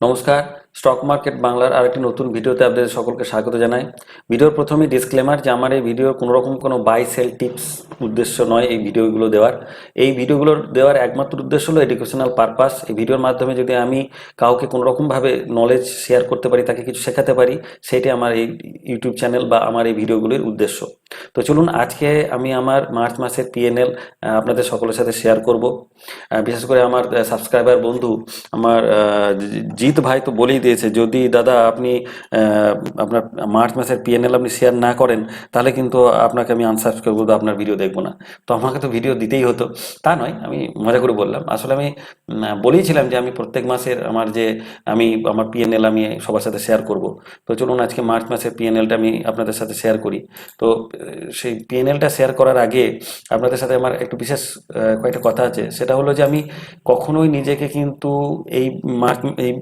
নমস্কার, stock market বাংলার আরেকটি নতুন ভিডিওতে আপনাদের সকলকে স্বাগত জানাই। ভিডিওর প্রথমেই ডিসক্লেমার যে আমার এই ভিডিওর কোনোরকম কোনো বাই সেল টিপস উদ্দেশ্য নয় এই ভিডিওগুলো দেওয়ার। এই ভিডিওগুলোর দেওয়ার একমাত্র উদ্দেশ্য হলো এডুকেশনাল পারপাস। এই ভিডিওর মাধ্যমে যদি আমি কাউকে কোনোরকমভাবে নলেজ শেয়ার করতে পারি, তাকে কিছু শেখাতে পারি, সেটাই আমার এই ইউটিউব চ্যানেল বা আমার এই ভিডিওগুলির উদ্দেশ্য। তো চলুন, আজকে আমি আমার মার্চ মাসের পিএনএল আপনাদের সকলের সাথে শেয়ার করব। বিশেষ করে আমার সাবস্ক্রাইবার বন্ধু আমার জিৎ ভাই তো বলেই দিয়েছে, যদি দাদা আপনি আপনার মার্চ মাসের পিএনএল আপনি শেয়ার না করেন তাহলে কিন্তু আপনাকে আমি আনসাবস্ক্রাইব করবো, আপনার ভিডিও দেখবো না। তো আমাকে তো ভিডিও দিতেই হতো, তা নয়, আমি মজা করে বললাম। আসলে আমি বলেইছিলাম যে আমি প্রত্যেক মাসের আমার পিএনএল আমি সবার সাথে শেয়ার করব। তো চলুন আজকে মার্চ মাসের পিএনএলটা আমি আপনাদের সাথে শেয়ার করি। তো সেই পিএনএলটা শেয়ার করার আগে আপনাদের সাথে আমার একটু বিশেষ কয়েকটা কথা আছে। সেটা হলো যে আমি কখনোই নিজেকে কিন্তু এই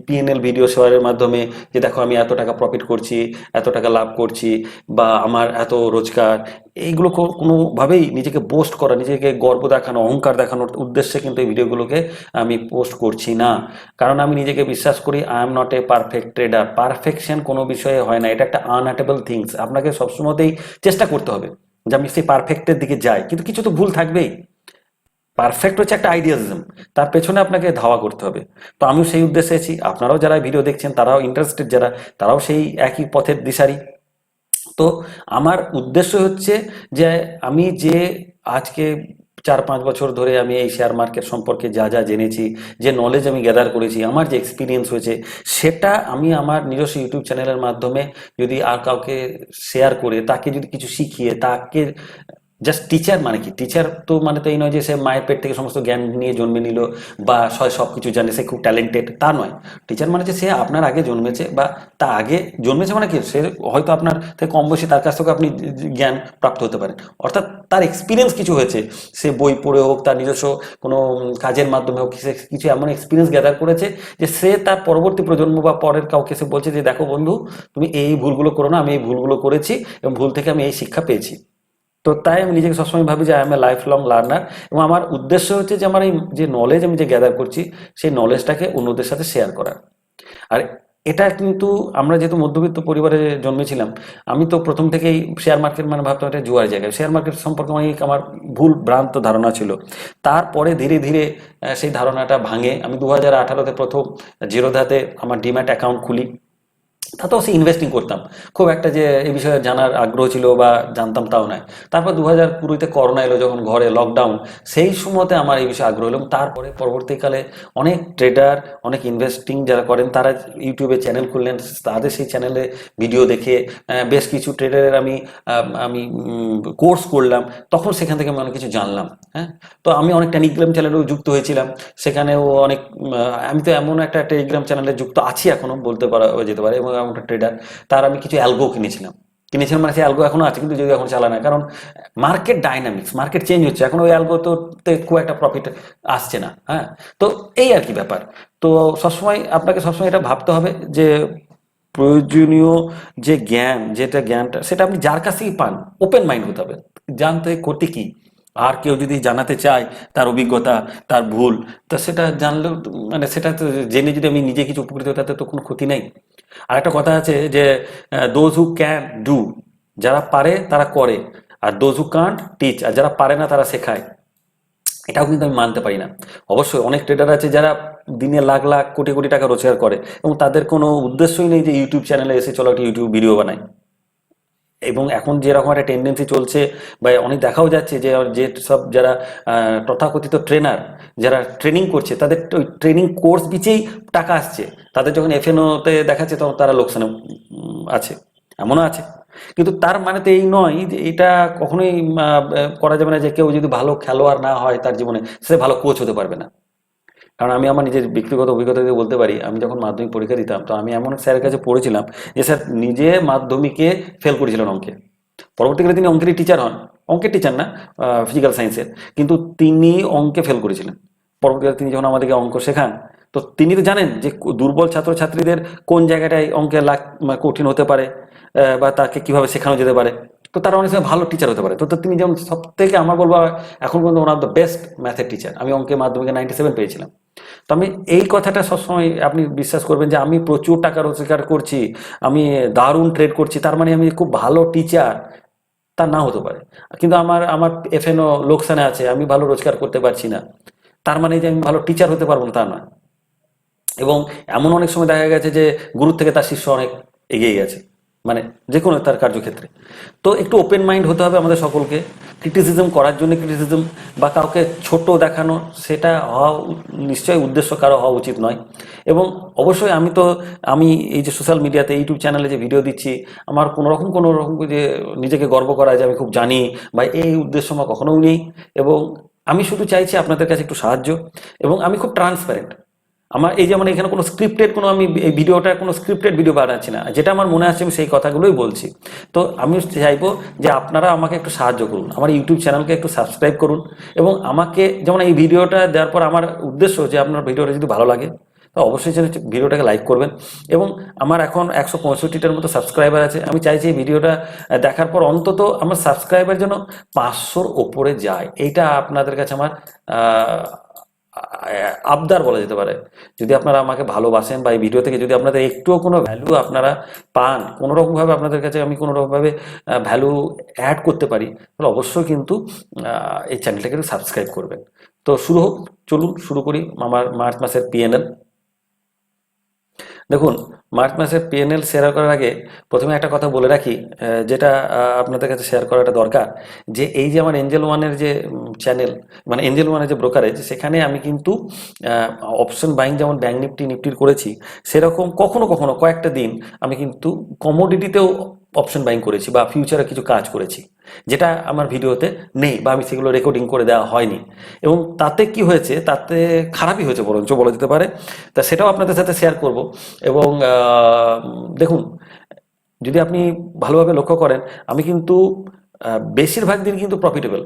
পিএনএল ভিডিও শেয়ারের মাধ্যমে যে দেখো আমি এত টাকা প্রফিট করছি, এত টাকা লাভ করছি, বা আমার এত রোজগার, এইগুলো কোনোভাবেই নিজেকে বোস্ট করা, নিজেকে গর্ব দেখানো, অহংকার দেখানোর উদ্দেশ্যে কিন্তু এই ভিডিওগুলোকে আমি পোস্ট করছি না। কারণ আমি নিজেকে বিশ্বাস করি I am not a perfect trader. Perfection কোনো বিষয়ে হয় না, এটা একটা আনঅ্যাটেবল থিংস। আপনাকে সবসময়তেই চেষ্টা করতে হবে যে আমি সেই পারফেক্টের দিকে যাই, কিন্তু কিছু তো ভুল থাকবেই। পারফেক্ট হচ্ছে একটা আইডিয়ালিজম, তার পেছনে আপনাকে ধাওয়া করতে হবে। তো আমিও সেই উদ্দেশ্যে আছি, আপনারাও যারা ভিডিও দেখছেন তারাও ইন্টারেস্টেড, যারা তারাও সেই একই পথের দিশারি। তো আমার উদ্দেশ্য হচ্ছে যে আমি যে আজকে 4-5 বছর ধরে আমি এই শেয়ার মার্কেট সম্পর্কে যা যা জেনেছি, যে নলেজ আমি গ্যাদার করেছি, আমার যে এক্সপিরিয়েন্স হয়েছে, সেটা আমি আমার নিজস্ব ইউটিউব চ্যানেলের মাধ্যমে যদি আর কাউকে শেয়ার করে, তাকে যদি কিছু শিখিয়ে, তাকে জাস্ট টিচার মানে কি, টিচার তো মানে তো এই নয় যে সে মায়ের পেট থেকে সমস্ত জ্ঞান নিয়ে জন্মে নিল বা সব কিছু জানে, সে খুব ট্যালেন্টেড, তা নয়। টিচার মানে যে সে আপনার আগে জন্মেছে, বা তা আগে জন্মেছে মানে কি, সে হয়তো আপনার থেকে কম বয়সী, তার কাছ থেকে আপনি জ্ঞান প্রাপ্ত হতে পারেন। অর্থাৎ তার এক্সপিরিয়েন্স কিছু হয়েছে, সে বই পড়ে হোক, তার নিজস্ব কোনো কাজের মাধ্যমে হোক, সে কিছু এমন এক্সপিরিয়েন্স গ্যাদার করেছে যে সে তার পরবর্তী প্রজন্ম বা পরের কাউকে সে বলছে যে দেখো বন্ধু, তুমি এই ভুলগুলো করো না, আমি এই ভুলগুলো করেছি এবং ভুল থেকে আমি এই শিক্ষা পেয়েছি। তো তাই আমি নিজেকে সবসময় ভাবি যে I M A life long learner, এবং আমার উদ্দেশ্য হচ্ছে যে আমার এই যে নলেজ আমি যে গ্যাদার করছি, সেই নলেজটাকে অন্যদের সাথে শেয়ার করা। আর এটা কিন্তু আমরা যেহেতু মধ্যবিত্ত পরিবারে জন্মেছিলাম, আমি তো প্রথম থেকেই শেয়ার মার্কেট মানে ভাবতাম এটা জুয়ার জায়গায়। শেয়ার মার্কেট সম্পর্কে অনেক আমার ভুল ভ্রান্ত ধারণা ছিল। তারপরে ধীরে ধীরে সেই ধারণাটা ভাঙে। আমি 2018-তে প্রথম জিরোধাতে আমার ডিম্যাট অ্যাকাউন্ট খুলি। তাতেও সে ইনভেস্টিং করতাম, খুব একটা যে এই বিষয়ে জানার আগ্রহ ছিল বা জানতাম তাও নয়। তারপর 2020-তে করোনা এলো, যখন ঘরে লকডাউন, সেই সময়তে আমার এই বিষয়ে আগ্রহ এলো। এবং তারপরে পরবর্তীকালে অনেক ট্রেডার, অনেক ইনভেস্টিং যারা করেন, তারা ইউটিউবে চ্যানেল খুললেন, তাদের সেই চ্যানেলে ভিডিও দেখে বেশ কিছু ট্রেডারের আমি কোর্স করলাম। তখন সেখান থেকে আমি অনেক কিছু জানলাম। হ্যাঁ, তো আমি অনেক টেলিগ্রাম চ্যানেলেও যুক্ত হয়েছিলাম। সেখানেও অনেক আমি তো এমন একটা টেলিগ্রাম চ্যানেলে যুক্ত আছি এখনো, বলতে পারা যেতে পারে। এবং এমন একটা ট্রেডার, তার আমি কিছু অ্যালগো কিনেছিলাম মানে সেই অ্যালগো এখনো আছে, কিন্তু যদি এখন চালা না, কারণ মার্কেট ডাইনামিক্স, মার্কেট চেঞ্জ হচ্ছে, এখন ওই অ্যালগোতে খুব একটা প্রফিট আসছে না। হ্যাঁ, তো এই আর কি ব্যাপার। তো আপনাকে সবসময় এটা ভাবতে হবে যে প্রয়োজনীয় যে জ্ঞান, যেটা জ্ঞানটা সেটা আপনি যার কাছ থেকেই পান, ওপেন মাইন্ড হতে হবে, জানতে ক্ষতি কি। আর কেউ যদি জানাতে চায় তার অভিজ্ঞতা, তার ভুল, তা সেটা জানলেও মানে সেটা তো জেনে যদি আমি নিজে কিছু উপকৃত হই, তাতে তো কোনো ক্ষতি নেই। আর একটা কথা আছে যে দোজ হু ক্যান ডু, যারা পারে তারা করে, আর দোজ হু কান্ট টিচ, আর যারা পারে না তারা শেখায়। এটাও কিন্তু আমি মানতে পারি না। অবশ্যই অনেক ট্রেডার আছে যারা দিনে লাখ লাখ কোটি কোটি টাকা রোজগার করে, এবং তাদের কোনো উদ্দেশ্যই নেই যে ইউটিউব চ্যানেলে এসে চলো একটা ইউটিউব ভিডিও বানায়। এবং এখন যেরকম একটা টেন্ডেন্সি চলছে বা অনেক দেখাও যাচ্ছে যে সব যারা তথাকথিত ট্রেনার, যারা ট্রেনিং করছে, তাদের ওই ট্রেনিং কোর্স পিছেই টাকা আসছে, তাদের যখন এফএনওতে দেখাচ্ছে তখন তারা লোকসানে আছে, এমনও আছে। কিন্তু তার মানে তো এই নয় যে এটা কখনোই করা যাবে না যে কেউ যদি ভালো খেলোয়াড় না হয় তার জীবনে, সে ভালো কোচ হতে পারবে না। কারণ আমি আমার নিজের ব্যক্তিগত অভিজ্ঞতা থেকে বলতে পারি, আমি যখন মাধ্যমিক পরীক্ষা দিতাম, তো আমি এমন এক স্যারের কাছে পড়েছিলাম যে স্যার নিজে মাধ্যমিকে ফেল করেছিলেন অঙ্কে। পরবর্তীকালে তিনি অঙ্কেরই টিচার হন, অঙ্কের টিচার না, ফিজিক্যাল সায়েন্সের, কিন্তু তিনি অঙ্কে ফেল করেছিলেন। পরবর্তীকালে তিনি যখন আমাদেরকে অঙ্ক শেখান, তো তিনি তো জানেন যে দুর্বল ছাত্রছাত্রীদের কোন জায়গাটায় অঙ্কের কঠিন হতে পারে, বা তাকে কিভাবে শেখানো যেতে পারে। তো তারা অনেক সময় ভালো টিচার হতে পারে। তো তো তিনি যেমন সব থেকে আমার বলবো এখন পর্যন্ত ওনার দ্য বেস্ট ম্যাথের টিচার। আমি অঙ্কে মাধ্যমিকে 97 পেয়েছিলাম। তো আমি এই কথাটা সবসময় আপনি বিশ্বাস করবেন যে আমি প্রচুর টাকা রোজগার করছি, আমি দারুণ ট্রেড করছি, তার মানে আমি খুব ভালো টিচার, তা না হতে পারে। কিন্তু আমার আমার এফএনও লোকসানে আছে, আমি ভালো রোজগার করতে পারছি না, তার মানে যে আমি ভালো টিচার হতে পারবো না তা না। এবং এমন অনেক সময় দেখা গেছে যে গুরুর থেকে তার শিষ্য অনেক এগিয়ে গেছে, মানে যে কোনো তার কার্যক্ষেত্রে। তো একটু ওপেন মাইন্ড হতে হবে আমাদের সকলকে। ক্রিটিসিজম করার জন্য ক্রিটিসিজম বা কাউকে ছোট দেখানো, সেটা হওয়া নিশ্চয়ই উদ্দেশ্য কারো হওয়া উচিত নয়। এবং অবশ্যই আমি এই যে সোশ্যাল মিডিয়াতে ইউটিউব চ্যানেলে যে ভিডিও দিচ্ছি, আমার কোনো রকম যে নিজেকে গর্ব করা যে আমি খুব জানি বা এই উদ্দেশ্য আমার কখনোই নেই। এবং আমি শুধু চাইছি আপনাদের কাছে একটু সাহায্য। এবং আমি খুব ট্রান্সপারেন্ট। আমার এই যেমন এখানে কোনো স্ক্রিপ্টেড কোনো আমি এই ভিডিওটা কোনো স্ক্রিপ্টেড ভিডিও বানাচ্ছি না, যেটা আমার মনে আসছে আমি সেই কথাগুলোই বলছি। তো আমি চাইবো যে আপনারা আমাকে একটু সাহায্য করুন, আমার ইউটিউব চ্যানেলকে একটু সাবস্ক্রাইব করুন। এবং আমাকে যেমন এই ভিডিওটা দেওয়ার পর আমার উদ্দেশ্য যে আপনার ভিডিওটা যদি ভালো লাগে তো অবশ্যই ভিডিওটাকে লাইক করবেন। এবং আমার এখন 165টার মতো সাবস্ক্রাইবার আছে। আমি চাইছি এই ভিডিওটা দেখার পর অন্তত আমার সাবস্ক্রাইবার যেন 500-র ওপরে যায়। এইটা আপনাদের কাছে আমার আবদার বলা যেতে পারে। যদি আপনারা আমাকে ভালোবাসেন বা এই ভিডিও থেকে যদি আপনাদের একটুও কোনো ভ্যালু আপনারা পান, কোনো রকমভাবে আপনাদের কাছে আমি কোনো রকমভাবে ভ্যালু অ্যাড করতে পারি, তাহলে অবশ্যই কিন্তু এই চ্যানেলটাকে সাবস্ক্রাইব করবেন। তো শুরু হোক, চলুন শুরু করি আমার মার্চ মাসের পিএনএল। দেখুন, মার্চ মাসের পিএনএল শেয়ার করার আগে প্রথমে একটা কথা বলে রাখি, যেটা আপনাদের কাছে শেয়ার করাটা দরকার, যে এই যে আমার এঞ্জেল ওয়ানের যে চ্যানেল, মানে এঞ্জেল ওয়ানের যে ব্রোকারেজ, সেখানে আমি কিন্তু অপশন বাইং যেমন ব্যাঙ্ক নিফটির করেছি, সেরকম কখনো কখনো কয়েকটা দিন আমি কিন্তু কমোডিটিতেও অপশন বাইং করেছি বা ফিউচারে কিছু কাজ করেছি, যেটা আমার ভিডিওতে নেই বা আমি সেগুলো রেকর্ডিং করে দেওয়া হয়নি। এবং তাতে কি হয়েছে, তাতে খারাপই হয়েছে বরঞ্চ বলা যেতে পারে। তা সেটাও আপনাদের সাথে শেয়ার করব। এবং দেখুন, যদি আপনি ভালোভাবে লক্ষ্য করেন, আমি কিন্তু বেশিরভাগ দিন কিন্তু প্রফিটেবল।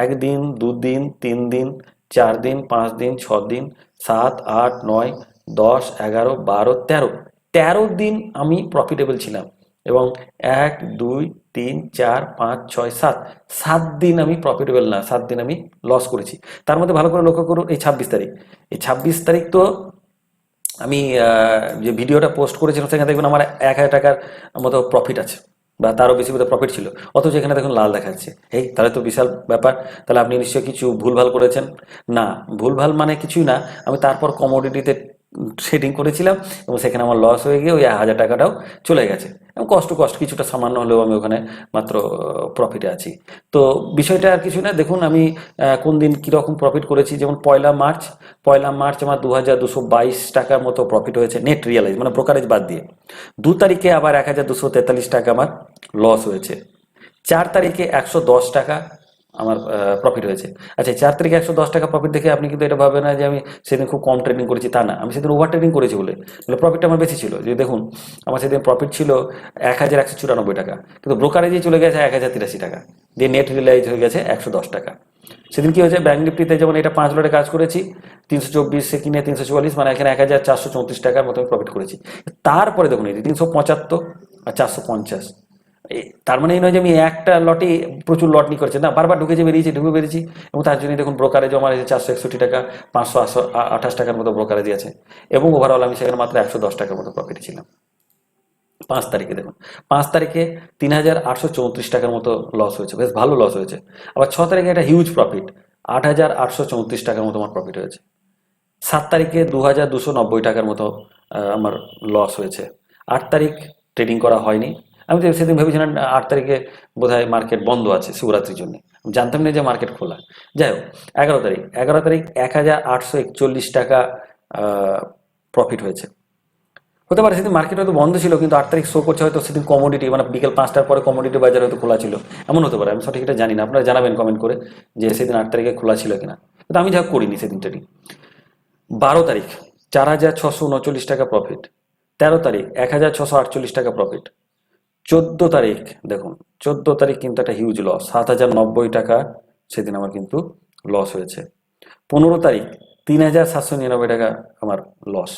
একদিন, দুদিন, 3 দিন, 4 দিন, 5 দিন, 6 দিন, 7, 8, 9, 10, 11, 12, 13, 13 দিন আমি প্রফিটেবল ছিলাম। এবং 1, 2, 3, 4, 5, 6, 7, 7 দিন আমি প্রফিটেবল না, 7 দিন আমি লস করেছি। তার মধ্যে ভালো করে লক্ষ্য করুন, এই 26 তারিখ, এই 26 তারিখ তো আমি যে ভিডিওটা পোস্ট করেছিলাম সেখানে দেখবেন আমার 1,000 টাকার মতো প্রফিট আছে বা তারও বেশি বোধহয় প্রফিট ছিল, অথচ এখানে দেখুন লাল দেখাচ্ছে। এই তাহলে তো বিশাল ব্যাপার। তাহলে আপনি নিশ্চয়ই কিছু ভুলভাল করেছেন। না, ভুলভাল মানে কিছুই না, আমি তারপর কমোডিটিতে ট্রেডিং করেছিলাম এবং সেখানে আমার লস হয়ে গিয়ে ওই 1,000 টাকাটাও চলে গেছে। এবং কষ্ট কিছুটা সামান্য হলেও আমি ওখানে মাত্র প্রফিটে আছি। তো বিষয়টা আর কিছু না। দেখুন আমি কোন দিন কীরকম প্রফিট করেছি। যেমন পয়লা মার্চ আমার 2,222 টাকার মতো প্রফিট হয়েছে, নেট রিয়ালাইজ মানে ব্রোকারেজ বাদ দিয়ে। 2 তারিখে আবার 1,243 টাকা আমার লস হয়েছে। 4 তারিখে 110 টাকা আমার প্রফিট হয়েছে। আচ্ছা, 4 তারিখে 110 টাকা প্রফিট দেখে আপনি কিন্তু এটা ভাবেন না যে আমি সেদিন খুব কম ট্রেডিং করেছি, তা না। আমি সেদিন ওভার ট্রেডিং করেছি বলে প্রফিটটা আমার বেশি ছিল। যে দেখুন, আমার সেদিন প্রফিট ছিল 1,194 টাকা, কিন্তু ব্রোকারেজে চলে গেছে 1,083 টাকা, দিয়ে নেট রিলাইজ হয়ে গেছে 110 টাকা। সেদিন কি হয়েছে, ব্যাঙ্ক নিফটিতে যেমন এটা 5 লটে কাজ করেছি, 324 কিনে 344, মানে এখানে 1,434 টাকার মতো আমি প্রফিট করেছি। তারপরে দেখুন এই 375 আর 450, তার মানে এই নয় যে আমি একটা লটে প্রচুর লট নিয়ে করেছি, না, বারবার ঢুকে বেরিয়েছি। এবং তার জন্য দেখুন ব্রোকারেজ আমার 461 টাকা, 528 টাকার মতো ব্রোকারেজ আছে। এবং ওভারঅল আমি সেখানে মাত্র 110 টাকার মতো প্রফিটে ছিলাম। 5 তারিখে দেখুন, 5 তারিখে 3,834 টাকার মতো লস হয়েছে, বেশ ভালো লস হয়েছে। আবার 6 তারিখে একটা হিউজ প্রফিট, 8,834 টাকার মতো আমার প্রফিট হয়েছে। 7 তারিখে 2,290 টাকার মতো আমার লস হয়েছে। 8 তারিখ ট্রেডিং করা হয়নি। আমি তো সেদিন ভেবেছিলাম 8 তারিখে বোধহয় মার্কেট বন্ধ আছে শিবরাত্রির জন্য, জানতাম না যে মার্কেট খোলা। যাই হোক, 11 তারিখ 1,841 টাকা প্রফিট হয়েছে। হতে পারে সেদিন মার্কেট হয়তো বন্ধ ছিল, কিন্তু 8 তারিখ শো করছে হয়তো সেদিন কমোডিটি মানে বিকেল 5টার পরে কমোডিটি বাজার হয়তো খোলা ছিল, এমন হতে পারে। আমি সঠিক এটা জানি না, আপনারা জানাবেন কমেন্ট করে যে সেদিন 8 তারিখে খোলা ছিল কিনা। কিন্তু আমি যা করিনি সেদিন ট্রেডিং। 12 তারিখ 4,639 টাকা প্রফিট। 13 তারিখ 1,648 টাকা প্রফিট। 14 তারিখ দেখুন, 14 তারিখ কিন্তু একটা হিউজ লস, 7,090 টাকা সেদিন আমার কিন্তু লস হয়েছে। 15 তারিখ 3,799 টাকা আমার লস।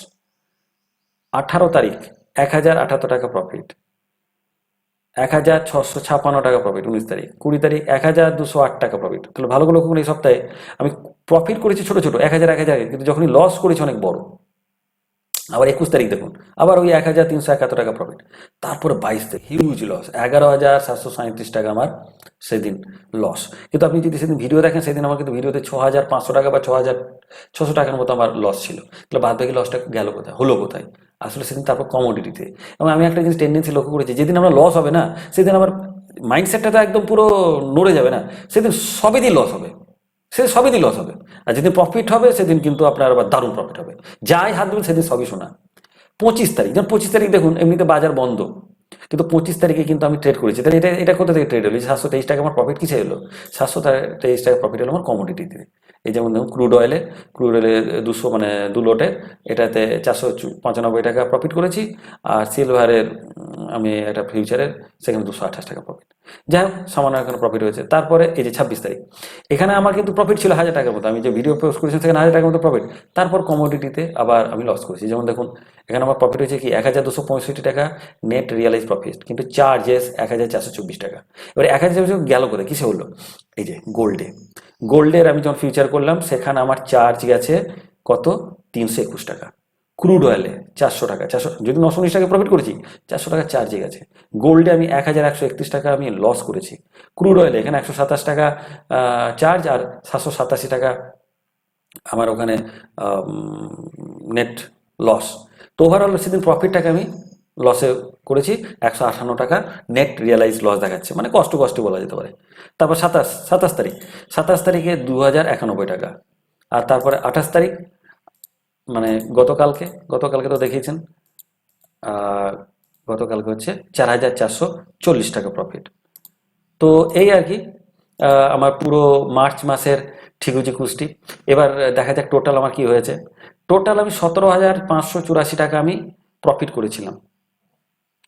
18 তারিখ 1,078 টাকা প্রফিট। 1656 টাকা প্রফিট 19 তারিখ। 20 তারিখ 1208 টাকা প্রফিট। তাহলে ভালো করে লক্ষ্য করুন, এই সপ্তাহে আমি প্রফিট করেছি ছোট ছোট 1000, কিন্তু যখনই লস করেছি অনেক বড়। আবার 21 তারিখ দেখুন, আবার ওই 1371 টাকা প্রফিট। তারপরে 22 তারিখ হিউজ লস, 11737 টাকা আমার সেদিন লস। কিন্তু আপনি যদি সেদিন ভিডিও দেখেন, সেদিন আমার কিন্তু ভিডিওতে 6500 টাকা বা 6600 টাকার মতো আমার লস ছিল। তাহলে বাদ বাকি লসটা গেল কোথায়, হলো কোথায়? আসলে সেদিন তারপর কমোডিটিতে। এবং আমি একটা জিনিস টেন্ডেন্সি লক্ষ্য করেছি, যেদিন আমার লস হবে না, সেদিন আমার মাইন্ডসেটটা তো একদম পুরো নড়ে যাবে না, সেদিন সবই দিন লস হবে, সে সবই দিন লস হবে। আর যেদিন প্রফিট হবে সেদিন কিন্তু আপনার আবার দারুণ প্রফিট হবে, যাই হাত দেবেন সেদিন সবই শোনা। 25 তারিখ, যেমন 25 তারিখ দেখুন এমনিতে বাজার বন্ধ, কিন্তু 25 তারিখে কিন্তু আমি ট্রেড করেছি। তাহলে এটা এটা কোথা থেকে ট্রেড হলো? 723 টাকা আমার প্রফিট কিসে এলো? 723 টাকা প্রফিট হলো আমার কমোডিটিতে। এই যেমন দেখুন ক্রুড অয়েলে 200 মানে 2 লটে এটাতে 495 টাকা প্রফিট করেছি। আর সিলভারের আমি একটা ফিউচারের সেখানে 228 টাকা প্রফিট। যাই হোক, সামান্য এখানে প্রফিট হয়েছে। তারপরে এই যে 26 তারিখ, এখানে আমার কিন্তু প্রফিট ছিল 1000 টাকার মতো, আমি যে ভিডিও পোস্ট করেছি সেখানে 1000 টাকার মতো প্রফিট। তারপর কমোডিটিতে আবার আমি লস করেছি। যেমন দেখুন এখানে আমার প্রফিট হয়েছে কি 1265 টাকা নেট রিয়েলাইজ প্রফিট, কিন্তু চার্জেস 1424 টাকা। এবার 1424 গেল কোথায়, কিসে হলো? এই যে গোল্ডের আমি যখন ফিউচার করলাম সেখানে আমার চার্জ গেছে কত? 321 টাকা। ক্রুড অয়েলে 400 টাকা, 400 যদি 919 টাকা প্রফিট করেছি, 400 টাকা চার্জে গেছে। গোল্ডে আমি 1131 টাকা আমি লস করেছি। ক্রুড অয়েলে এখানে 127 টাকা চার্জ, আর 787 টাকা আমার ওখানে নেট লস। তো ওভারঅল সেদিন প্রফিটটাকে আমি লসে করেছি 158 টাকা নেট রিয়েলাইজ লস দেখাচ্ছে, মানে কষ্ট বলা যেতে পারে। তারপর 27 তারিখে 2091 টাকা। আর তারপরে 28 তারিখ মানে গতকালকে তো দেখিয়েছেন, গতকালকে হচ্ছে 4440 টাকা প্রফিট। তো এই আর কি আমার পুরো মার্চ মাসের ঠিকুজি কুষ্টি। এবার দেখা যাক টোটাল আমার কি হয়েছে। টোটাল আমি 17,584 টাকা আমি প্রফিট করেছিলাম।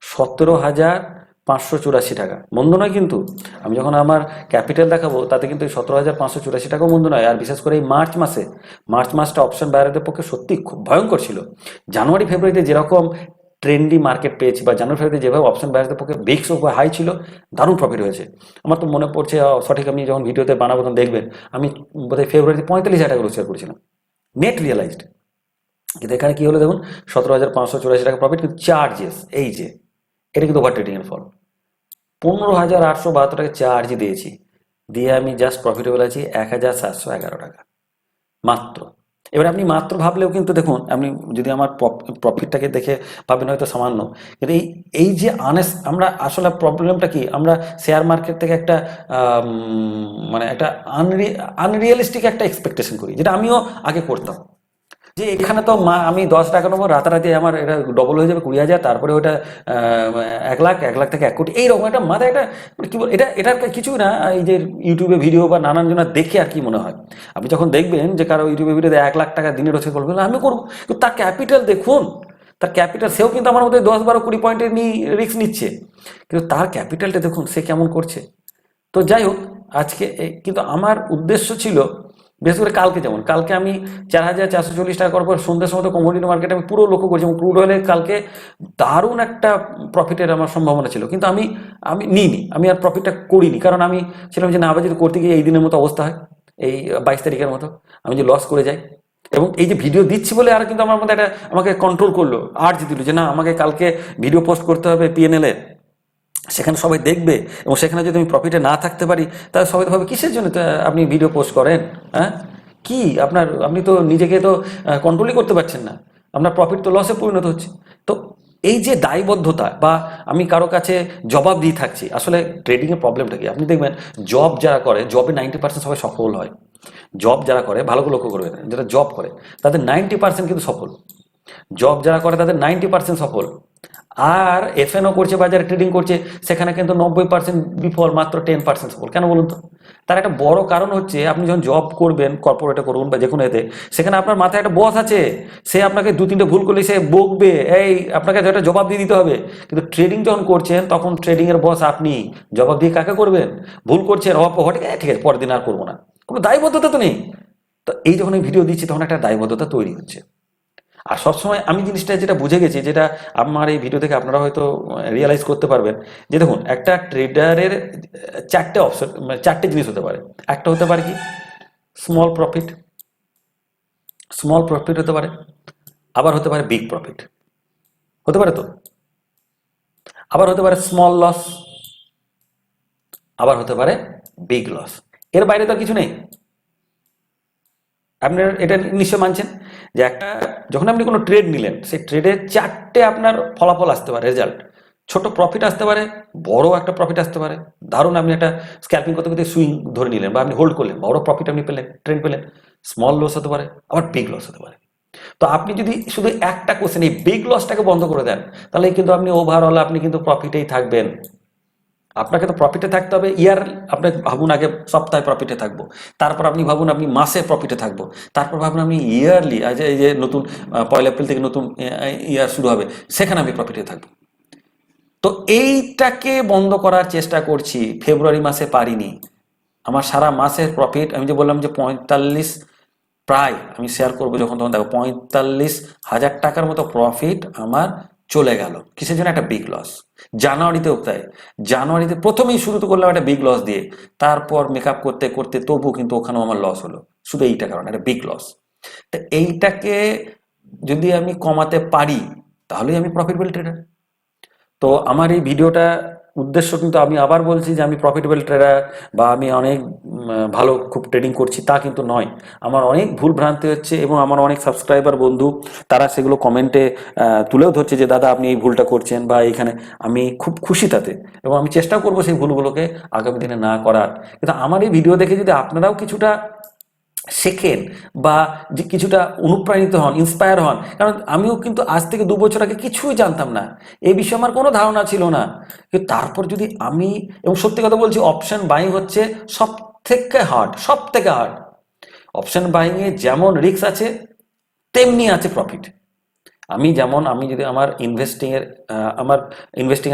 17,584 টাকা মন্দ নয় কিন্তু। আমি যখন আমার ক্যাপিটাল দেখাবো তাতে কিন্তু 17,584 টাকাও মন্দ নয়। আর বিশেষ করে এই মার্চ মাসটা অপশন বায়ারদের পক্ষে সত্যি খুব ভয়ঙ্কর ছিল। জানুয়ারি ফেব্রুয়ারিতে যেরকম ট্রেন্ডি মার্কেট পেয়েছি, বা জানুয়ারি ফেব্রুয়ারিতে যেভাবে অপশন বায়ারদের পক্ষে বেক্স হাই ছিল, দারুণ প্রফিট হয়েছে। আমার তো মনে পড়ছে সঠিক, আপনি যখন ভিডিওতে বানাবো তখন দেখবেন আমি বোধহয় ফেব্রুয়ারিতে 45,000 টাকা রোজগার করেছিলাম নেট রিয়েলাইজড। কিন্তু এখানে কি হলো দেখুন, 17,584 টাকা প্রফিট, কিন্তু চার্জেস এই যে এটা কিন্তু ওভার ট্রেডিং এর ফল। 15,872 টাকা চার্জ দিয়েছি, দিয়ে আমি জাস্ট প্রফিটেবল আছি 1,711 টাকা মাত্র। এবার আপনি মাত্র ভাবলেও কিন্তু দেখুন, আপনি যদি আমার প্রফিটটাকে দেখে ভাবেন হয়তো সামান্য, কিন্তু এই যে আমরা আসলে প্রবলেমটা কি, আমরা শেয়ার মার্কেট থেকে একটা মানে একটা আনরিয়েলিস্টিক একটা এক্সপেকটেশন করি, যেটা আমিও আগে করতাম। যে এখানে তো আমি 10 টাকা নেবো, রাতারাতি আমার এটা ডবল হয়ে যাবে 20,000, তারপরে ওটা 1 লাখ থেকে 1 কোটি, এইরকম একটা মাথায় একটা মানে কি বল, এটার কিছুই না। এই যে ইউটিউবে ভিডিও বা নানান জনের দেখে আর কি মনে হয়, আপনি যখন দেখবেন যে কারো ইউটিউবে ভিডিওতে 1 লাখ টাকা দিনে রোজগার করবেন, আমি করবো, কিন্তু তার ক্যাপিটাল দেখুন, তার ক্যাপিটাল, সেও কিন্তু আমার মধ্যে 10, 12, 20 পয়েন্টের রিস্ক নিচ্ছে, কিন্তু তার ক্যাপিটালটা দেখুন সে কেমন করছে। তো যাই হোক, আজকে কিন্তু আমার উদ্দেশ্য ছিল, বিশেষ করে কালকে আমি 4,440 টাকা করার পর সন্ধ্যার সময় কমোডিটি মার্কেটে আমি পুরো লক্ষ্য করছি, এবং ক্রুড অয়েলে কালকে দারুণ একটা প্রফিটের আমার সম্ভাবনা ছিল, কিন্তু আমি নিইনি, আমি আর প্রফিটটা করিনি, কারণ আমি ছিলাম যে না, আবার যদি করতে গিয়ে এই দিনের মতো অবস্থা হয়, এই 22 তারিখের মতো আমি যে লস করে যাই। এবং এই যে ভিডিও দিচ্ছি বলে আর কিন্তু আমার মধ্যে একটা আমাকে কন্ট্রোল করলো, আর্জ দিল যে না, আমাকে কালকে ভিডিও পোস্ট করতে হবে পিএনএল এ, সেখানে সবাই দেখবে, এবং সেখানে যদি আমি প্রফিটে না থাকতে পারি তাহলে সবাই ভাবে কিসের জন্য আপনি ভিডিও পোস্ট করেন, হ্যাঁ কি আপনি তো নিজেকে তো কন্ট্রোলই করতে পারছেন না, আপনার প্রফিট তো লসে পরিণত হচ্ছে। তো এই যে দায়বদ্ধতা, বা আমি কারো কাছে জবাব দিয়ে থাকছি, আসলে ট্রেডিংয়ের প্রবলেমটা কি, আপনি দেখবেন জব যারা করে, জবে 90% সবাই সফল হয়। জব যারা করে, ভালো করে লক্ষ্য করবেন, যারা জব করে তাদের 90% কিন্তু সফল। জব যারা করে তাদের 90% সফল। আর এফএনও করছে, বাজারে ট্রেডিং করছে, সেখানে কিন্তু 90% বিফল, মাত্র 10% সফল। কেন বলুন তো? তার একটা বড় কারণ হচ্ছে, আপনি যখন জব করবেন, কর্পোরেটে করুন বা যে কোনো এতে, সেখানে আপনার মাথায় একটা বস আছে, সে আপনাকে 2-3টে ভুল করলে সে বকবে, এই আপনাকে একটা জবাব দিয়ে দিতে হবে। কিন্তু ট্রেডিং যখন করছেন তখন ট্রেডিং এর বস আপনি, জবাব দিয়ে কাকে করবেন? ভুল করছেন, ঠিক আছে পরের দিন আর করবো না, কোনো দায়বদ্ধতা তো নেই। তো এই যখন আমি ভিডিও দিচ্ছি তখন একটা দায়বদ্ধতা তৈরি হচ্ছে। আর সবসময় আমি জিনিসটা যেটা বুঝে গেছি, যেটা আমার এই ভিডিও থেকে আপনারা হয়তো রিয়েলাইজ করতে পারবেন, যে দেখুন একটা ট্রেডারের চারটে অপশন, চারটে জিনিস হতে পারে। একটা হতে পারে কি স্মল প্রফিট, স্মল প্রফিট হতে পারে, আবার হতে পারে বিগ প্রফিট, হতে পারে তো, আবার হতে পারে স্মল লস, আবার হতে পারে বিগ লস। এর বাইরে তো আর কিছু নেই। আপনার এটা নিশ্চয় মানছেন যে একটা যখন আপনি কোনো ট্রেড নিলেন, সেই ট্রেডের চারটে আপনার ফলাফল আসতে পারে, রেজাল্ট। ছোট প্রফিট আসতে পারে, বড় একটা প্রফিট আসতে পারে। ধরুন আপনি একটা স্ক্যাল্পিং করতে করতে সুইং ধরে নিলেন বা আপনি হোল্ড করলেন, বড় প্রফিট আপনি পেলেন, ট্রেন্ড পেলেন। স্মল লস হতে পারে, আবার বিগ লস হতে পারে। তো আপনি যদি শুধু একটা কোশ্চেন এই বিগ লসটাকে বন্ধ করে দেন, তাহলে কিন্তু আপনি ওভারঅল আপনি কিন্তু প্রফিটেই থাকবেন। আপনাকে তো প্রফিটে থাকতে হবে। আপনি ভাবুন আগে সপ্তাহে প্রফিটে থাকবো, তারপর আপনি ভাবুন আপনি মাসে প্রফিটে থাকবো, তারপর ভাবুন আপনি ইয়ারলি, এই যে নতুন 1 এপ্রিল থেকে নতুন ইয়ার শুরু হবে, সেখানে আমি প্রফিটে থাকবো। তো এইটাকে বন্ধ করার চেষ্টা করছি। ফেব্রুয়ারি মাসে পারিনি। আমার সারা মাসের প্রফিট, আমি যে বললাম যে 45, প্রায় আমি শেয়ার করবো যখন তখন দেখো 45,000 টাকার মতো প্রফিট আমার চলে গেল। কিসের জন্য? একটা বিগ লস। জানুয়ারিতেও তাই। জানুয়ারিতে প্রথমেই শুরু তো করলাম একটা বিগ লস দিয়ে, তারপর মেকআপ করতে করতে তবু কিন্তু ওখানেও আমার লস হলো, শুধু এইটা কারণে, একটা বিগ লস। তো এইটাকে যদি আমি কমাতে পারি, তাহলেই আমি প্রফিটেবল ট্রেডার। তো আমার এই ভিডিওটা উদ্দেশ্য কিন্তু, আমি আবার বলছি যে আমি প্রফিটেবল ট্রেডার বা আমি অনেক ভালো খুব ট্রেডিং করছি, তা কিন্তু নয়। আমার অনেক ভুল ভ্রান্তি হচ্ছে এবং আমার অনেক সাবস্ক্রাইবার বন্ধু তারা সেগুলো কমেন্টে তুলেও ধরছে যে দাদা আপনি এই ভুলটা করছেন বা এইখানে। আমি খুব খুশি তাতে, এবং আমি চেষ্টা করবো সেই ভুলগুলোকে আগামী দিনে না করার। কিন্তু আমার এই ভিডিও দেখে যদি আপনারাও কিছুটা শেখেন বা যে কিছুটা অনুপ্রাণিত হন, ইন্সপায়ার হন, কারণ আমিও কিন্তু আজ থেকে 2 বছর আগে কিছুই জানতাম না, এই বিষয়ে আমার কোনো ধারণা ছিল না। কিন্তু তারপর যদি আমি, এবং সত্যি কথা বলছি, অপশন বাইং হচ্ছে সব থেকে হার্ড, সব থেকে হার্ড। অপশন বাইংয়ে যেমন রিস্ক আছে, তেমনি আছে প্রফিট। আমি যদি আমার ইনভেস্টিং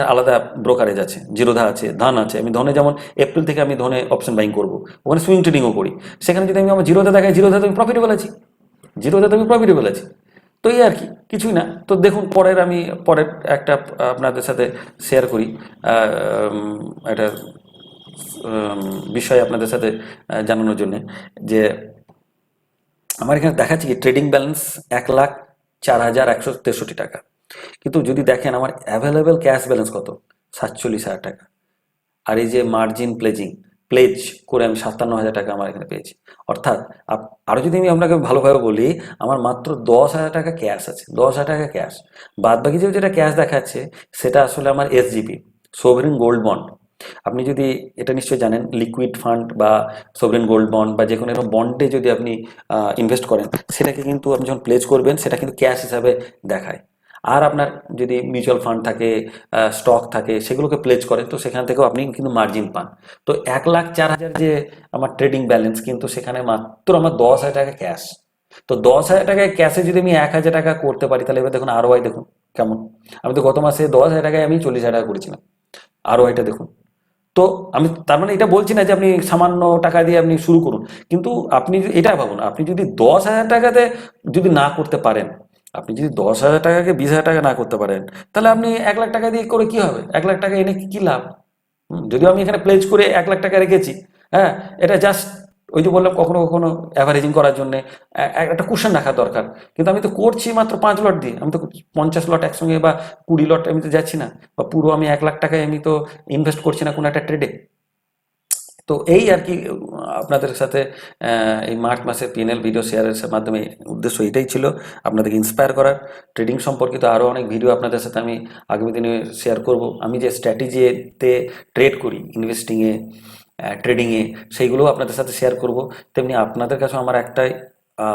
এর আলাদা ব্রোকারেজ আছে, জিরোধা আছে, ধন আছে। আমি ধনে যেমন এপ্রিল থেকে আমি ধনে অপশন বাইং করব, ওখানে সুইং ট্রেডিংও করি। সেখানে যদি আমি আমার জিরোধা দেখাই, জিরোধাতে আমি প্রফিটেবল আছি, জিরোধাতে আমি প্রফিটেবল আছি। তো এই আর কি, কিছুই না। তো দেখুন আমি পরের একটা আপনাদের সাথে শেয়ার করি একটা বিষয় আপনাদের সাথে জানানোর জন্য, যে আমার এখানে দেখাচ্ছে কি ট্রেডিং ব্যালেন্স 1,04,163 টাকা। কিন্তু যদি দেখেন আমার অ্যাভেলেবেল ক্যাশ ব্যালেন্স কত, 47,000 টাকা। আর এই যে মার্জিন প্লেজ করে আমি 57,000 টাকা আমার এখানে পেয়েছি। অর্থাৎ আরো যদি আমি আপনাকে ভালোভাবে বলি, আমার মাত্র 10,000 টাকা ক্যাশ আছে, 10,000 টাকা ক্যাশ। বাদ বাকি যেটা ক্যাশ দেখাচ্ছে, সেটা আসলে আমার এসজিপি, সোভরেন গোল্ড বন্ড। আপনি যদি এটা নিশ্চয়ই জানেন, লিকুইড ফান্ড বা সোভরেন গোল্ড বন্ড বা যে কোনো এরকম বন্ডে যদি আপনি ইনভেস্ট করেন, সেটাকে কিন্তু আপনি যখন প্লেজ করবেন, সেটা কিন্তু ক্যাশ হিসাবে দেখায়। আর আপনার যদি মিউচুয়াল ফান্ড থাকে, স্টক থাকে, সেগুলোকে প্লেজ করেন, তো সেখান থেকেও আপনি কিন্তু মার্জিন পান। তো 1,04,000 যে আমার ট্রেডিং ব্যালেন্স, কিন্তু সেখানে মাত্র আমার 10,000 টাকা ক্যাশ। তো 10,000 টাকায় ক্যাশে যদি আমি 1,000 টাকা করতে পারি, তাহলে এবার দেখুন আরওআই দেখুন কেমন। আমি তো গত মাসে 10,000 টাকায় আমি 40,000 টাকা করেছিলাম। আরওআইটা দেখুন। তো আমি তার মানে এটা বলছি না যে আপনি সামান্য টাকা দিয়ে আপনি শুরু করুন, কিন্তু আপনি এটা ভাবুন, আপনি যদি 10,000 টাকাতে যদি না করতে পারেন, আপনি যদি 10,000 টাকাকে 20,000 টাকা না করতে পারেন, তাহলে আপনি 1,00,000 টাকা দিয়ে করে কি হবে? 1,00,000 টাকা এনে কি লাভ? যদিও আমি এখানে প্লেজ করে 1,00,000 টাকা রেখেছি, হ্যাঁ, এটা জাস্ট ওই যে বললাম কখনো কখনো অ্যাভারেজিং করার জন্য একটা কুশন রাখা দরকার। কিন্তু আমি তো করছি মাত্র 5 লট দিয়ে, আমি তো 50 লট একসঙ্গে বা 20 লট আমি তো যাচ্ছি না, বা পুরো আমি 1,00,000 টাকায় আমি তো ইনভেস্ট করছি না কোনো একটা ট্রেডে। তো এই আর কি আপনাদের সাথে এই মার্চ মাসের পিএনএল ভিডিও শেয়ারের মাধ্যমে উদ্দেশ্য এটাই ছিল, আপনাদেরকে ইন্সপায়ার করার। ট্রেডিং সম্পর্কিত আরও অনেক ভিডিও আপনাদের সাথে আমি আগামী দিনে শেয়ার করব। আমি যে স্ট্র্যাটেজিতে ট্রেড করি, ইনভেস্টিংয়ে, ট্রেডিংয়ে, সেইগুলোও আপনাদের সাথে শেয়ার করব। তেমনি আপনাদের কাছে আমার একটাই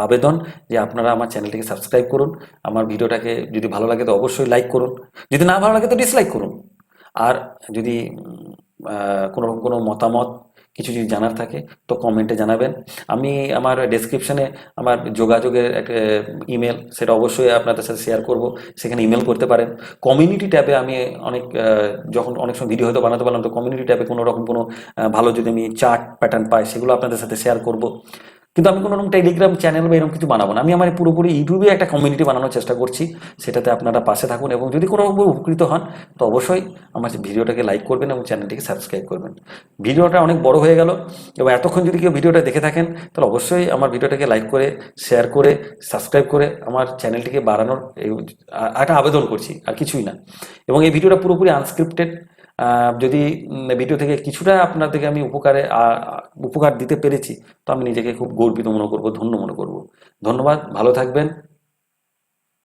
আবেদন, যে আপনারা আমার চ্যানেলটিকে সাবস্ক্রাইব করুন। আমার ভিডিওটাকে যদি ভালো লাগে তো অবশ্যই লাইক করুন, যদি না ভালো লাগে তো ডিসলাইক করুন। আর যদি কোনো মতামত, কিছু যদি জানার থাকে, তো কমেন্টে জানাবেন। আমি আমার ডেসক্রিপশনে আমার যোগাযোগের একটা ইমেল, সেটা অবশ্যই আপনাদের সাথে শেয়ার করব, সেখানে ইমেল করতে পারেন। কমিউনিটি ট্যাবে আমি যখন অনেক সময় ভিডিও হয়তো বানাতে পারলাম, তো কমিউনিটি ট্যাবে কোনো রকম কোনো ভালো যদি আমি চার্ট প্যাটার্ন পাই, সেগুলো আপনাদের সাথে শেয়ার করব। কিন্তু আমি কোনো রকম টেলিগ্রাম চ্যানেল বা এরকম কিছু বানাবো না। আমি আমার পুরোপুরি ইউটিউবে একটা কমিউনিটি বানানোর চেষ্টা করছি। সেটাতে আপনারা পাশে থাকুন এবং যদি কোনোভাবে উপকৃত হন তো অবশ্যই আমার ভিডিওটাকে লাইক করবেন এবং চ্যানেলটিকে সাবস্ক্রাইব করবেন। ভিডিওটা অনেক বড় হয়ে গেল এবং এতক্ষণ যদি কেউ ভিডিওটা দেখে থাকেন তাহলে অবশ্যই আমার ভিডিওটাকে লাইক করে, শেয়ার করে, সাবস্ক্রাইব করে আমার চ্যানেলটিকে বাড়ানোর একটা আবেদন করছি, আর কিছুই না। এবং এই ভিডিওটা পুরোপুরি আনস্ক্রিপ্টেড। যদি ভিডিও থেকে কিছুটা আপনাদেরকে আমি উপকার দিতে পেরেছি তো আমি নিজেকে খুব গর্বিত মনে করব, ধন্য মনে করব। ধন্যবাদ, ভালো থাকবেন।